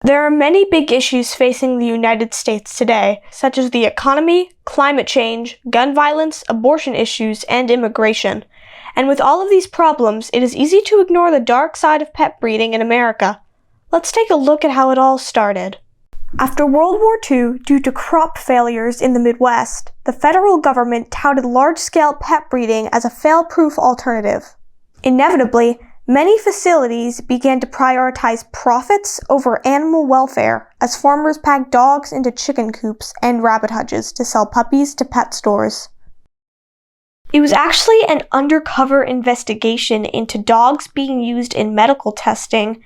There are many big issues facing the United States today, such as the economy, climate change, gun violence, abortion issues, and immigration. And with all of these problems, it is easy to ignore the dark side of pet breeding in America. Let's take a look at how it all started. After World War II, due to crop failures in the Midwest, the federal government touted large-scale pet breeding as a fail-proof alternative. Inevitably, many facilities began to prioritize profits over animal welfare as farmers packed dogs into chicken coops and rabbit hutches to sell puppies to pet stores. It was actually an undercover investigation into dogs being used in medical testing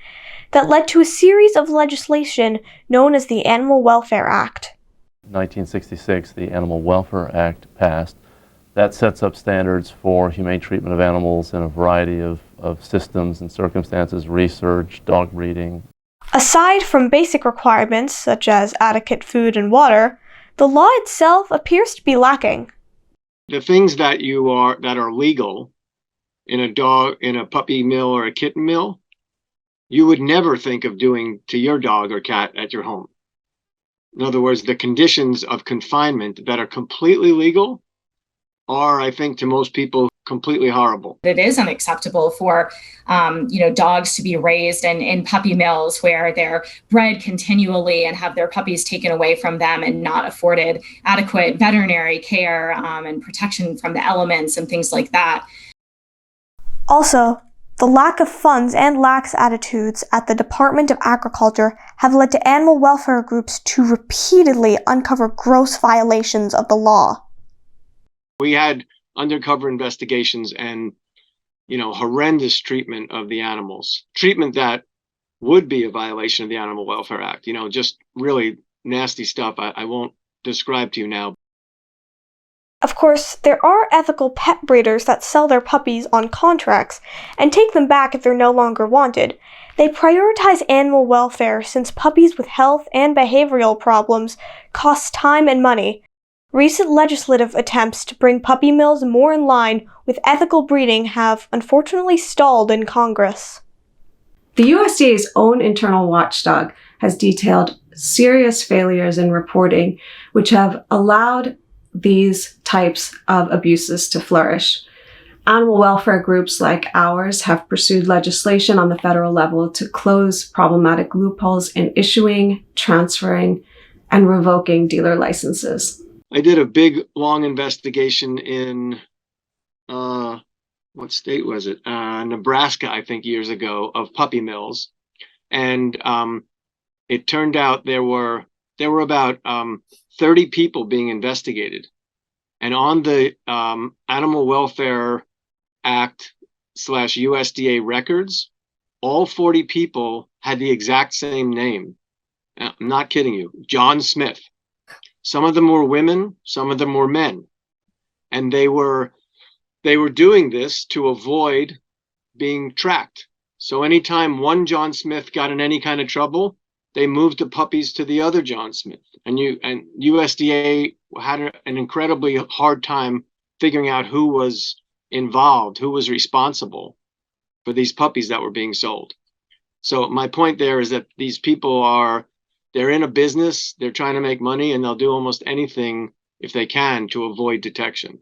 that led to a series of legislation known as the Animal Welfare Act. In 1966, the Animal Welfare Act passed. That sets up standards for humane treatment of animals in a variety of systems and circumstances, research, dog breeding. Aside from basic requirements such as adequate food and water, the law itself appears to be lacking. The things that are legal in a puppy mill or a kitten mill, you would never think of doing to your dog or cat at your home. In other words, the conditions of confinement that are completely legal are, I think, to most people, completely horrible. It is unacceptable for, dogs to be raised in puppy mills where they're bred continually and have their puppies taken away from them and not afforded adequate veterinary care and protection from the elements and things like that. Also, the lack of funds and lax attitudes at the Department of Agriculture have led to animal welfare groups to repeatedly uncover gross violations of the law. We had undercover investigations and, horrendous treatment of the animals. Treatment that would be a violation of the Animal Welfare Act. Just really nasty stuff I won't describe to you now. Of course, there are ethical pet breeders that sell their puppies on contracts and take them back if they're no longer wanted. They prioritize animal welfare since puppies with health and behavioral problems cost time and money. Recent legislative attempts to bring puppy mills more in line with ethical breeding have unfortunately stalled in Congress. The USDA's own internal watchdog has detailed serious failures in reporting, which have allowed these types of abuses to flourish. Animal welfare groups like ours have pursued legislation on the federal level to close problematic loopholes in issuing, transferring, and revoking dealer licenses. I did a big, long investigation in, what state was it? Nebraska, I think, years ago, of puppy mills. And it turned out there were about 30 people being investigated. And on the Animal Welfare Act / USDA records, all 40 people had the exact same name. I'm not kidding you, John Smith. Some of them were women, some of them were men. And they were doing this to avoid being tracked. So anytime one John Smith got in any kind of trouble, they moved the puppies to the other John Smith. And USDA had an incredibly hard time figuring out who was involved, who was responsible for these puppies that were being sold. So my point there is that these people they're in a business, they're trying to make money, and they'll do almost anything if they can to avoid detection.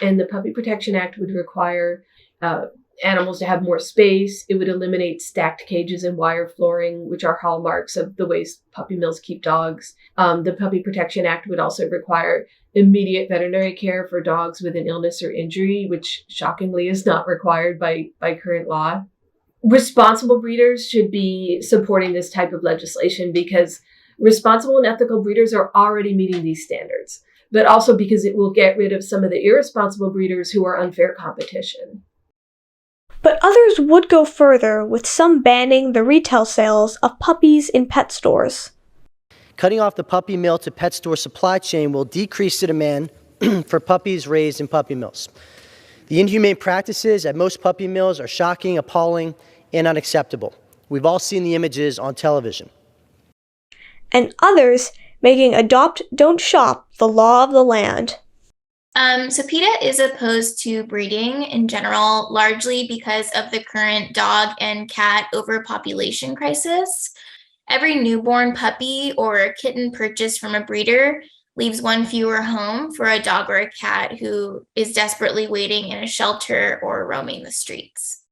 And the Puppy Protection Act would require animals to have more space. It would eliminate stacked cages and wire flooring, which are hallmarks of the ways puppy mills keep dogs. The Puppy Protection Act would also require immediate veterinary care for dogs with an illness or injury, which shockingly is not required by current law. Responsible breeders should be supporting this type of legislation because responsible and ethical breeders are already meeting these standards, but also because it will get rid of some of the irresponsible breeders who are unfair competition. But others would go further, with some banning the retail sales of puppies in pet stores. Cutting off the puppy mill to pet store supply chain will decrease the demand for puppies raised in puppy mills. The inhumane practices at most puppy mills are shocking, appalling, and unacceptable. We've all seen the images on television. And others making adopt, don't shop the law of the land. So PETA is opposed to breeding in general, largely because of the current dog and cat overpopulation crisis. Every newborn puppy or kitten purchased from a breeder leaves one fewer home for a dog or a cat who is desperately waiting in a shelter or roaming the streets.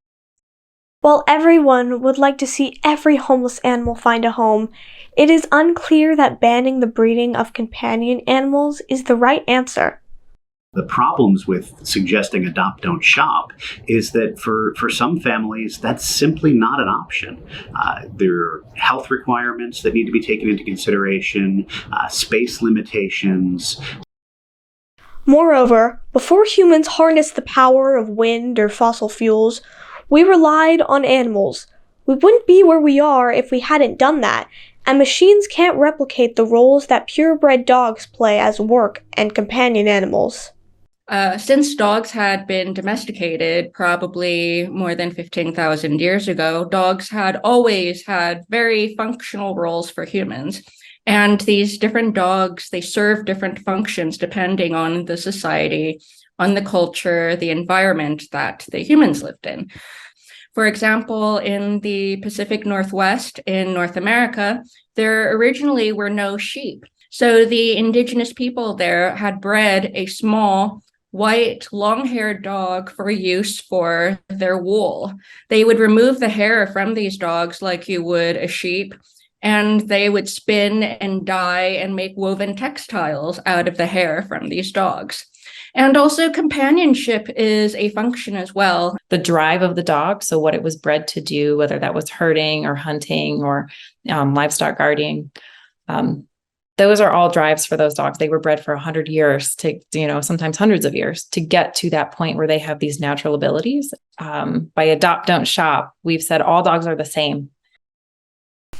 While everyone would like to see every homeless animal find a home, it is unclear that banning the breeding of companion animals is the right answer. The problems with suggesting adopt, don't shop is that for some families, that's simply not an option. There are health requirements that need to be taken into consideration, space limitations. Moreover, before humans harnessed the power of wind or fossil fuels, we relied on animals. We wouldn't be where we are if we hadn't done that, and machines can't replicate the roles that purebred dogs play as work and companion animals. Since dogs had been domesticated probably more than 15,000 years ago, dogs had always had very functional roles for humans. And these different dogs, they serve different functions depending on the society, on the culture, the environment that the humans lived in. For example, in the Pacific Northwest in North America, there originally were no sheep. So the indigenous people there had bred a small, white, long-haired dog for use for their wool. They would remove the hair from these dogs like you would a sheep, and they would spin and dye and make woven textiles out of the hair from these dogs. And also companionship is a function as well. The drive of the dog, so what it was bred to do, whether that was herding or hunting or livestock guarding, those are all drives for those dogs. They were bred for 100 years to, sometimes hundreds of years to get to that point where they have these natural abilities. By adopt, don't shop, we've said all dogs are the same.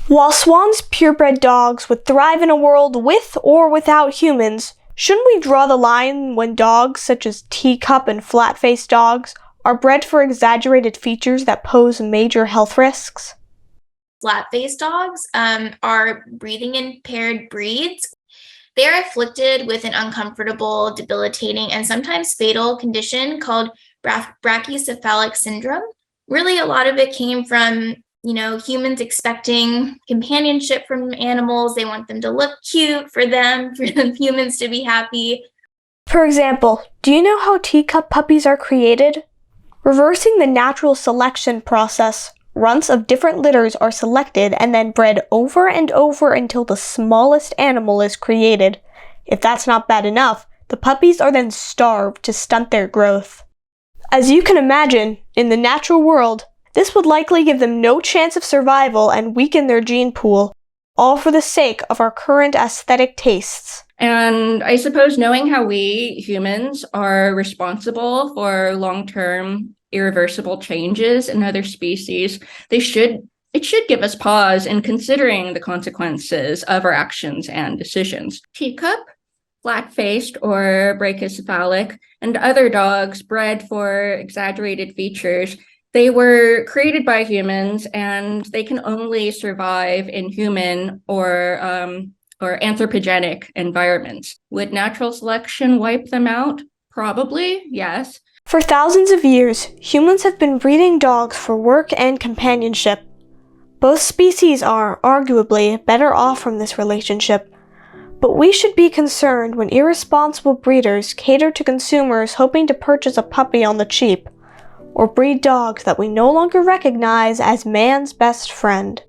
While Swan's purebred dogs would thrive in a world with or without humans, shouldn't we draw the line when dogs such as teacup and flat-faced dogs are bred for exaggerated features that pose major health risks? Flat-faced dogs are breathing-impaired breeds. They are afflicted with an uncomfortable, debilitating, and sometimes fatal condition called brachycephalic syndrome. Really, a lot of it came from, humans expecting companionship from animals. They want them to look cute for humans to be happy. For example, do you know how teacup puppies are created? Reversing the natural selection process, runts of different litters are selected and then bred over and over until the smallest animal is created. If that's not bad enough, the puppies are then starved to stunt their growth. As you can imagine, in the natural world, this would likely give them no chance of survival and weaken their gene pool, all for the sake of our current aesthetic tastes. And I suppose knowing how we humans are responsible for long-term irreversible changes in other species, it should give us pause in considering the consequences of our actions and decisions. Teacup, flat-faced or brachycephalic, and other dogs bred for exaggerated features, they were created by humans, and they can only survive in human or anthropogenic environments. Would natural selection wipe them out? Probably, yes. For thousands of years, humans have been breeding dogs for work and companionship. Both species are, arguably, better off from this relationship. But we should be concerned when irresponsible breeders cater to consumers hoping to purchase a puppy on the cheap, or breed dogs that we no longer recognize as man's best friend.